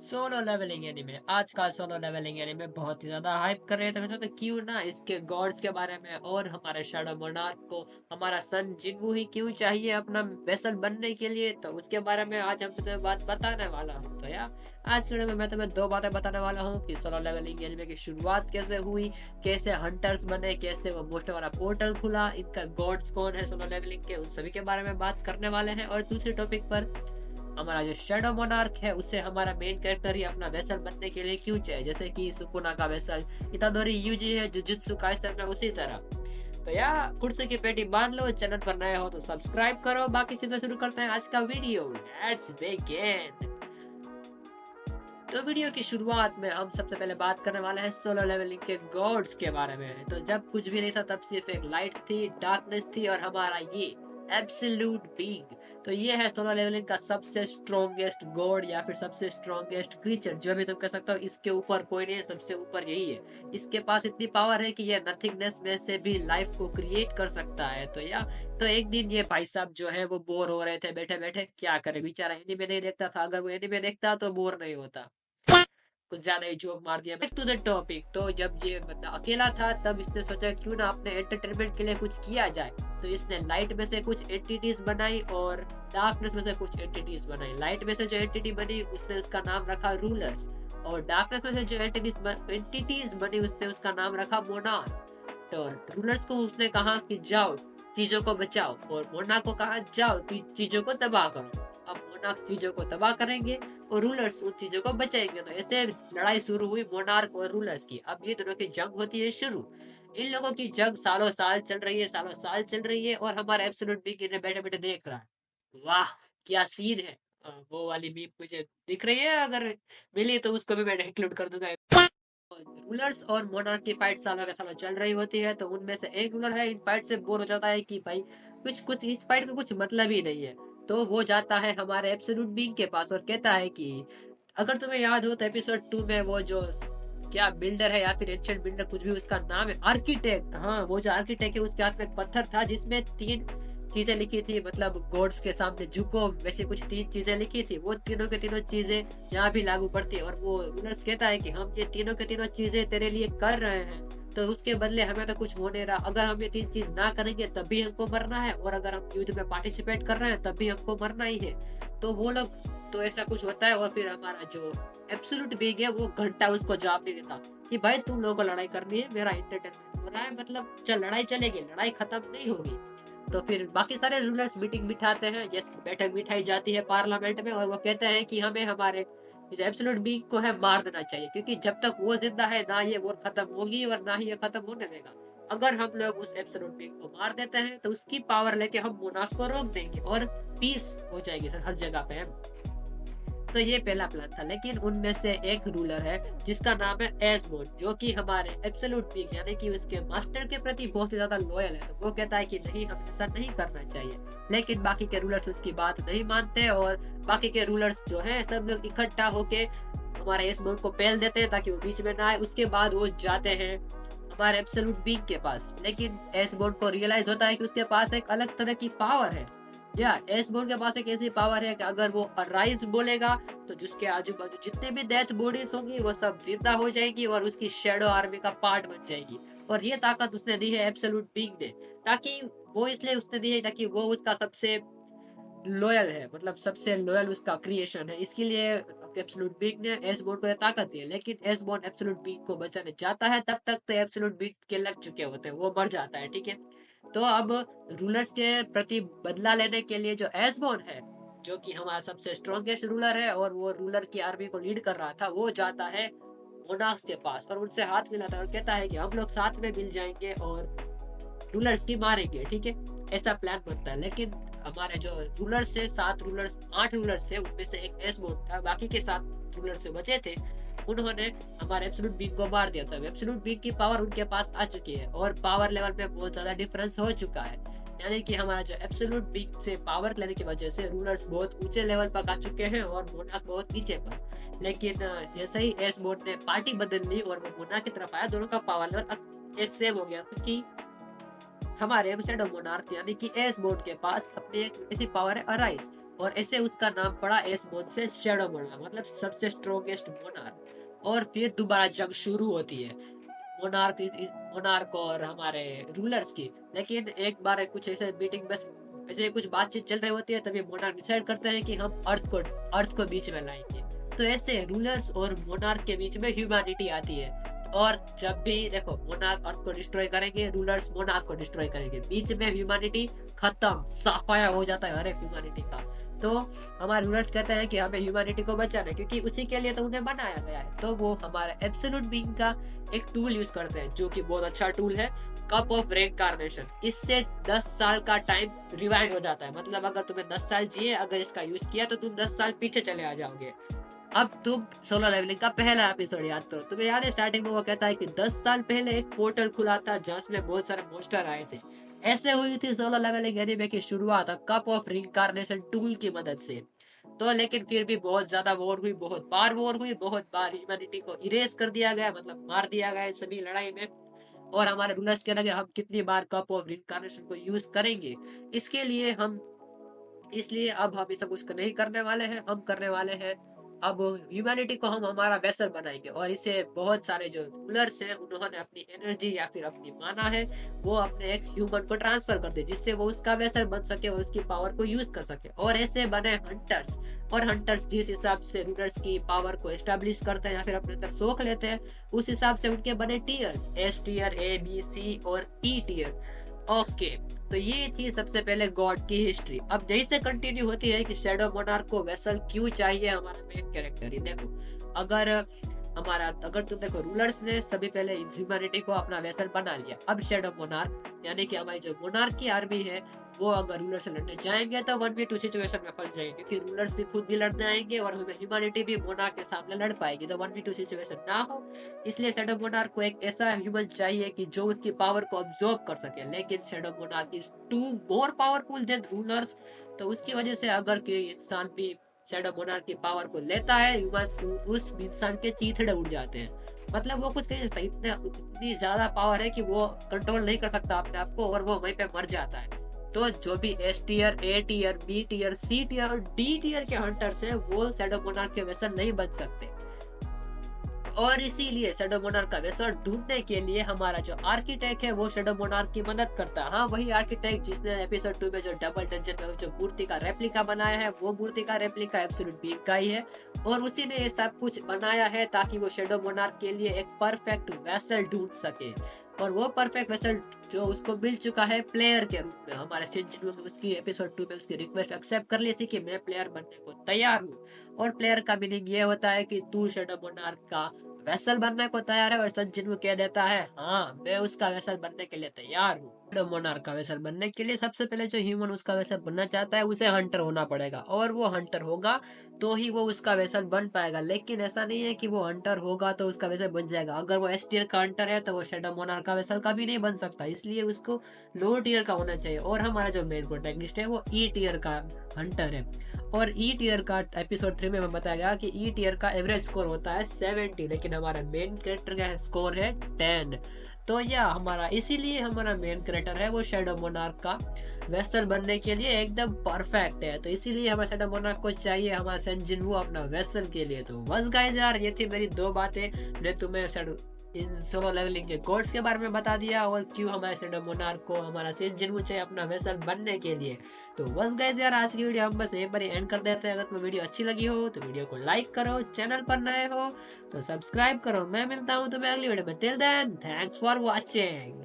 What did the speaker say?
Solo levelling anime आजकल solo levelling anime बहुत ही ज्यादा हाइप कर रहे थे। वैसे तो क्यों ना इसके गॉड्स के बारे में और हमारे शैडो मोनार्क को हमारा सन जिन्वू ही क्यों चाहिए अपना वेसल बनने के लिए, तो उसके बारे में आज हम तुम्हें बात बताने वाला हूँ। तो यार आज के वीडियो में मैं तुम्हें दो बातें बताने वाला हूँ कि सोलो लेवलिंग एनीमे की शुरुआत कैसे हुई, कैसे हंटर्स बने, कैसे वो मोस्ट वाला पोर्टल खुला, इनका गॉड्स कौन है सोलो लेवलिंग के, उन सभी के बारे में बात करने वाले हैं। और दूसरे टॉपिक पर हमारा जो शेडो मोनार्क है उसे हमारा मेन कैरेक्टर ही अपना वेसल बनने के लिए क्यों चाहिए, जैसे कि सुकुना का वेसल इतादोरी यूजी है जुजुत्सु काइसन में उसी तरह। तो यार कुर्सी की पेटी बांध लो, चैनल पर नए हो तो सब्सक्राइब करो। बाकी चीजें शुरू करते हैं आज का वीडियो। Let's begin. तो वीडियो की शुरुआत में हम सबसे पहले बात करने वाले हैं सोलो लेवलिंग के गॉड्स के बारे में। तो जब कुछ भी नहीं था तब सिर्फ एक लाइट थी, डार्कनेस थी और हमारा ये एब्सोल्यूट बीइंग। तो ये है सोलो लेवलिंग का सबसे स्ट्रॉन्गेस्ट गॉड या फिर सबसे स्ट्रॉन्गेस्ट क्रीचर, जो भी तुम कह सकते हो। इसके ऊपर कोई नहीं है, सबसे ऊपर यही है। इसके पास इतनी पावर है कि ये नथिंगनेस में से भी लाइफ को क्रिएट कर सकता है। तो एक दिन ये भाई साहब जो है वो बोर हो रहे थे बैठे बैठे, क्या करे बेचारा, एनीमे नहीं देखता था। अगर वो एनीमे देखता तो बोर नहीं होता। कुछ ज्यादा ही जोक मार दिया। Back to the topic. तो जब ये बंदा अकेला था तब इसने सोचा क्यों ना अपने एंटरटेनमेंट के लिए कुछ किया जाए। तो इसने लाइट में से कुछ एंटिटीज बनाई और डार्कनेस में से कुछ एंटिटीज बनाई। लाइट में से जो एंटिटी बनी उसने उसका नाम रखा रूलर्स, और डार्कनेस में से जो एंटिटीज बनी उसने उसका नाम रखा मोनार्क। तो रूलर्स को उसने कहा कि जाओ चीजों को बचाओ, और मोनार्क को कहा जाओ चीजों को तबाह करो। अब मोनार्क चीजों को तबाह करेंगे और रूलर्स उन चीजों को बचाएंगे। तो ऐसे लड़ाई शुरू हुई मोनार्क और रूलर्स की। अब ये दोनों की जंग होती है शुरू। इन लोगों की जंग सालों साल चल रही है, सालों साल चल रही है, और हमारा एब्सोल्यूट बिग इन्हें बैठे बैठे देख रहा है। वाह क्या सीन है। वो वाली मीम मुझे दिख रही है, अगर मिली तो उसको भी मैं इंक्लूड कर दूंगा। रूलर्स और मोनार्क की फाइट सालों के सालों चल रही होती है। तो उनमें से एक रूलर है इन फाइट से बोर हो जाता है कि भाई कुछ कुछ इस फाइट का कुछ मतलब ही नहीं है। तो वो जाता है हमारे एब्सोल्यूट बीइंग के पास और कहता है कि अगर तुम्हें याद हो तो एपिसोड 2 में वो जो क्या बिल्डर है या फिर एंशिएंट बिल्डर कुछ भी उसका नाम है, आर्किटेक्ट, हाँ वो जो आर्किटेक्ट है उसके हाथ में एक पत्थर था जिसमें तीन चीजें लिखी थी, मतलब गॉड्स के सामने झुको, वैसे कुछ तीन चीजें लिखी थी। वो तीनों के तीनों चीजें यहाँ भी लागू पड़ती है। और वो रूलर्स कहता है कि हम ये तीनों के तीनों चीजें तेरे लिए कर रहे हैं, तो उसके बदले हमें तो कुछ हो नहीं रहा। अगर हम ये तीन चीज ना करेंगे तब भी हमको मरना है, और अगर हम युद्ध में पार्टिसिपेट कर रहे हैं तब भी हमको मरना ही है। तो वो लोग, तो ऐसा कुछ होता है। और फिर हमारा जो एब्सोल्यूट बीइंग है वो घंटा उसको जवाब नहीं देता कि भाई तुम लोगों को लड़ाई करनी है, मेरा एंटरटेनमेंट हो रहा है, मतलब चल लड़ाई चलेगी, लड़ाई खत्म नहीं होगी। तो फिर बाकी सारे रूलर्स मीटिंग बिठाते हैं, यस बैठक बिठाई जाती है पार्लियामेंट में, और वो कहते हैं कि हमें हमारे एब्सोल्यूट बीइंग को है मार देना चाहिए, क्योंकि जब तक वो जिंदा है ना ये वॉर खत्म होगी और ना ही ये खत्म होने देगा। अगर हम लोग उस एब्सोल्यूट बीइंग को मार देते हैं तो उसकी पावर लेके हम मोनार्क को रोक देंगे और पीस हो जाएगी सर हर जगह पे। तो ये पहला प्लान था। लेकिन उनमें से एक रूलर है जिसका नाम है एसबोर्ड, जो कि हमारे एब्सोल्यूट बीइंग यानी कि उसके मास्टर के प्रति बहुत ही ज्यादा लॉयल है। तो वो कहता है कि नहीं हमें ऐसा नहीं करना चाहिए। लेकिन बाकी के रूलर्स उसकी बात नहीं मानते, और बाकी के रूलर्स जो है सब लोग इकट्ठा होके हमारे एसबोर्ड को पहल देते हैं ताकि वो बीच में ना आए। उसके बाद वो जाते हैं हमारे एब्सोल्यूट बीइंग के पास। लेकिन एसबोर्ड को रियलाइज होता है कि उसके पास एक अलग तरह की पावर है। या एसबोर्ड के पास एक ऐसी पावर है कि अगर वो अराइज बोलेगा तो जिसके आजू बाजू जितने भी डेथ बॉडीज होंगी वो सब जिंदा हो जाएगी और उसकी शेडो आर्मी का पार्ट बन जाएगी। और ये ताकत उसने दी है एब्सोल्यूट बीइंग ने, ताकि वो इसलिए उसने दी है ताकि वो उसका सबसे लॉयल है, मतलब सबसे लॉयल उसका क्रिएशन है। इसके लिए एब्सोल्यूट बीइंग ने एसबोर्ड को ताकत दी है। लेकिन एसबोर्ड एब्सोल्यूट बीइंग को बचाने चाहता है, तब तक तो एब्सोल्यूट बीइंग के लग चुके होते हैं, वो मर जाता है, ठीक है। तो अब रूलर्स के प्रति बदला लेने के लिए जो एसबोर्न है, जो कि हमारा सबसे स्ट्रॉन्गेस्ट रूलर है और वो रूलर की आर्मी को लीड कर रहा था, वो जाता है मोनार्क्स के पास और उनसे हाथ मिलाता है और कहता है कि हम लोग साथ में मिल जाएंगे और रूलर्स की मारेंगे, ठीक है। ऐसा प्लान बनता है। लेकिन हमारे जो रूलर्स थे, 7 रूलर्स, 8 रूलर्स थे, उनमें से एक एसबोर्न था, बाकी के 7 रूलर्स से बचे थे। उन्होंने हमारे एब्सोल्यूट बीइंग को मार दिया था। एब्सोल्यूट बीइंग की पावर उनके पास आ चुकी है और पावर लेवल में बहुत ज्यादा डिफरेंस हो चुका है। यानी कि हमारा जो एब्सोल्यूट बीइंग से पावर लेने की वजह से रूलर्स बहुत ऊंचे लेवल पर आ चुके हैं और मोनार्क बहुत नीचे पर। लेकिन जैसे ही एस बोर्ड ने पार्टी बदल ली और वो मोनार्क की तरफ आया, दोनों का पावर लेवल एक सेम हो गया, क्योंकि हमारे एम्स्टर्डम मोनार्क यानी कि एस बोर्ड के पास अपनी एक ऐसी पावर है अराइज। और ऐसे उसका नाम पड़ा एस मोन से शैडो मोनार्क, मतलब सबसे स्ट्रॉन्गेस्ट मोनार्क। और फिर दोबारा जंग शुरू होती है मोनार्क मोनार्क और हमारे रूलर्स की। लेकिन एक बार कुछ ऐसे मीटिंग, बस ऐसे कुछ बातचीत चल रही होती है, तभी मोनार्क डिसाइड करते हैं कि हम अर्थ को बीच में लाएंगे। तो ऐसे रूलर्स और मोनार्क के बीच में ह्यूमैनिटी आती है। और जब भी देखो मोनार्क अर्थ को डिस्ट्रॉय करेंगे, रूलर्स मोनार्क को डिस्ट्रॉय करेंगे, बीच में ह्यूमैनिटी खत्म, साफाया हो जाता है हर एक ह्यूमैनिटी का। तो हमारे रूलर्स कहते हैं कि हमें ह्यूमैनिटी को बचाना है, क्योंकि उसी के लिए तो उन्हें बनाया गया है। तो वो हमारे एब्सोल्यूट बीइंग का एक टूल यूज करते हैं, जो कि बहुत अच्छा टूल है, कप ऑफ रेनकार्नेशन। इससे 10 साल का टाइम रिवाइंड हो जाता है। मतलब अगर तुम्हें 10 साल जिए, अगर इसका यूज किया तो तुम 10 साल पीछे चले आ जाओगे। अब तुम सोलर लेवलिंग का पहला एपिसोड याद करो। तुम्हें याद है स्टार्टिंग में वो कहता है कि 10 साल पहले एक पोर्टल खुला था जहाँ से बहुत सारे मोस्टर आए थे। ऐसे हुई थी सोलर लेवलिंग एनीमे की शुरुआत कप ऑफ रिंकारनेशन टूल की मदद से। तो लेकिन फिर भी बहुत ज्यादा वॉर हुई, बहुत बार वॉर हुई, बहुत बार ह्यूमैनिटी को इरेज कर दिया गया, मतलब मार दिया गया सभी लड़ाई में। और हमारे रूलर्स कह रहे हम कितनी बार कप ऑफ रिंकारनेशन को यूज करेंगे, इसके लिए हम इसलिए अब हम ये सब कुछ नहीं करने वाले हैं। हम करने वाले हैं अब ह्यूमैनिटी को हम हमारा वेसल बनाएंगे। और इसे बहुत सारे जो रूलर्स हैं उन्होंने अपनी एनर्जी या फिर अपनी माना है, वो अपने एक ह्यूमन को ट्रांसफर कर दे, जिससे वो उसका वेसल बन सके और उसकी पावर को यूज कर सके। और ऐसे बने हंटर्स। और हंटर्स जिस हिसाब से रूलर्स की पावर को एस्टेब्लिश करते हैं या फिर अपने अंदर सोख लेते हैं, उस हिसाब से उनके बने tiers, S tier, A B C और ई टीयर। ओके, तो ये थी सबसे पहले गॉड की हिस्ट्री। अब यही से कंटिन्यू होती है कि शैडो मोनार्क को वेसल क्यों चाहिए हमारा मेन कैरेक्टर। ही देखो, अगर तुम देखो, रूलर्स ने सभी पहले ह्यूमैनिटी को अपना वेसल बना लिया। अब शैडो मोनार्क यानी कि हमारी जो मोनार्क की आर्मी है, वो अगर रूलर से लड़ने जाएंगे तो 1v2 सिचुएशन में फंस जाएंगे, क्योंकि रूलर्स भी खुद भी लड़ने आएंगे और हमें ह्यूमैनिटी भी मोनार्क के सामने लड़ पाएगी, तो 1v2 सिचुएशन ना हो। इसलिए शैडो मोनार्क को एक ऐसा ह्यूमन चाहिए कि जो उसकी पावर को ऑब्जॉर्व कर सके। लेकिन shadow monarch is too more powerful than rulers. तो उसकी वजह से अगर कोई इंसान भी शैडो मोनार्क की पावर को लेता है, उस इंसान के चीथड़े उड़ जाते हैं। मतलब वो कुछ नहीं सकता, इतनी ज्यादा पावर है कि वो कंट्रोल नहीं कर सकता अपने आप को, और वो वहीं पे मर जाता है। तो जो भी एस टीयर, ए टीयर, बी टीयर, सी टीयर और डी टीयर के हंटर्स हैं, वो शैडो मोनार्क के वैसा नहीं बच सकते। और इसीलिए शैडो मोनार्क का वेसल ढूंढने के लिए हमारा जो आर्किटेक्ट है वो शैडो मोनार्क की मदद करता है। हाँ, वही आर्किटेक्ट जिसने एपिसोड 2 में जो डबल डंजन में जो मूर्ति का रेप्लिका बनाया है, वो मूर्ति का रेप्लिका एब्सोल्यूट बीइंग का ही है। और उसी ने ये सब कुछ बनाया है ताकि वो शैडो मोनार्क के लिए एक परफेक्ट वेसल ढूंढ सके। और वो परफेक्ट वेसल जो उसको मिल चुका है प्लेयर के रूप में। हमारे शिनजिन ने उसकी एपिसोड 2 में उसकी रिक्वेस्ट एक्सेप्ट कर ली थी कि मैं प्लेयर बनने को तैयार हूँ। और प्लेयर का मीनिंग ये होता है कि तू शैडो मोनार्क का वेसल बनने को तैयार है। और शिनजिन कह देता है हाँ, मैं उसका वेसल बनने के लिए तैयार हूँ। शैडो मोनार्क का वेसल बनने के लिए सबसे पहले जो ह्यूमन उसका वेसल बनना चाहता है, उसे हंटर होना पड़ेगा। और वो हंटर होगा तो ही वो उसका वेसल बन पाएगा। लेकिन ऐसा नहीं है कि वो हंटर होगा तो उसका वेसल बन जाएगा। अगर वो एस टीयर का हंटर है तो वो शैडो मोनार्क का वेसल कभी नहीं बन सकता, इसलिए उसको लो टीयर का होना चाहिए। और हमारा जो मेन प्रोटैगनिस्ट है वो ई टीयर का हंटर है। और ई टीयर का एपिसोड 3 में हमें बताया गया कि ई टीयर का एवरेज स्कोर होता है 70, लेकिन हमारा मेन कैरेक्टर का स्कोर है 10। तो यह हमारा, इसीलिए हमारा मेन कैरेक्टर है वो शैडो मोनार्क का वेसल बनने के लिए एकदम परफेक्ट है। तो इसीलिए हमें शैडो मोनार्क को चाहिए हमारा सेंजिनवू अपना वेसल के लिए। तो बस गाइस यार, ये थी मेरी 2 बातें। मैं तुम्हें इन सोलो लेवलिंग के कोड्स के बारे में बता दिया, और क्यों हमारे शैडो मोनार्क को हमारा सेंजिनवू चाहिए अपना वेसल बनने के लिए। तो बस गाइस यार, आज की वीडियो हम बस एक बार एंड कर देते हैं। अगर तुम्हें वीडियो अच्छी लगी हो तो वीडियो को लाइक करो, चैनल पर नए हो तो सब्सक्राइब करो। मैं मिलता हूँ तुम्हें अगली वीडियो में। Till then, thanks for watching.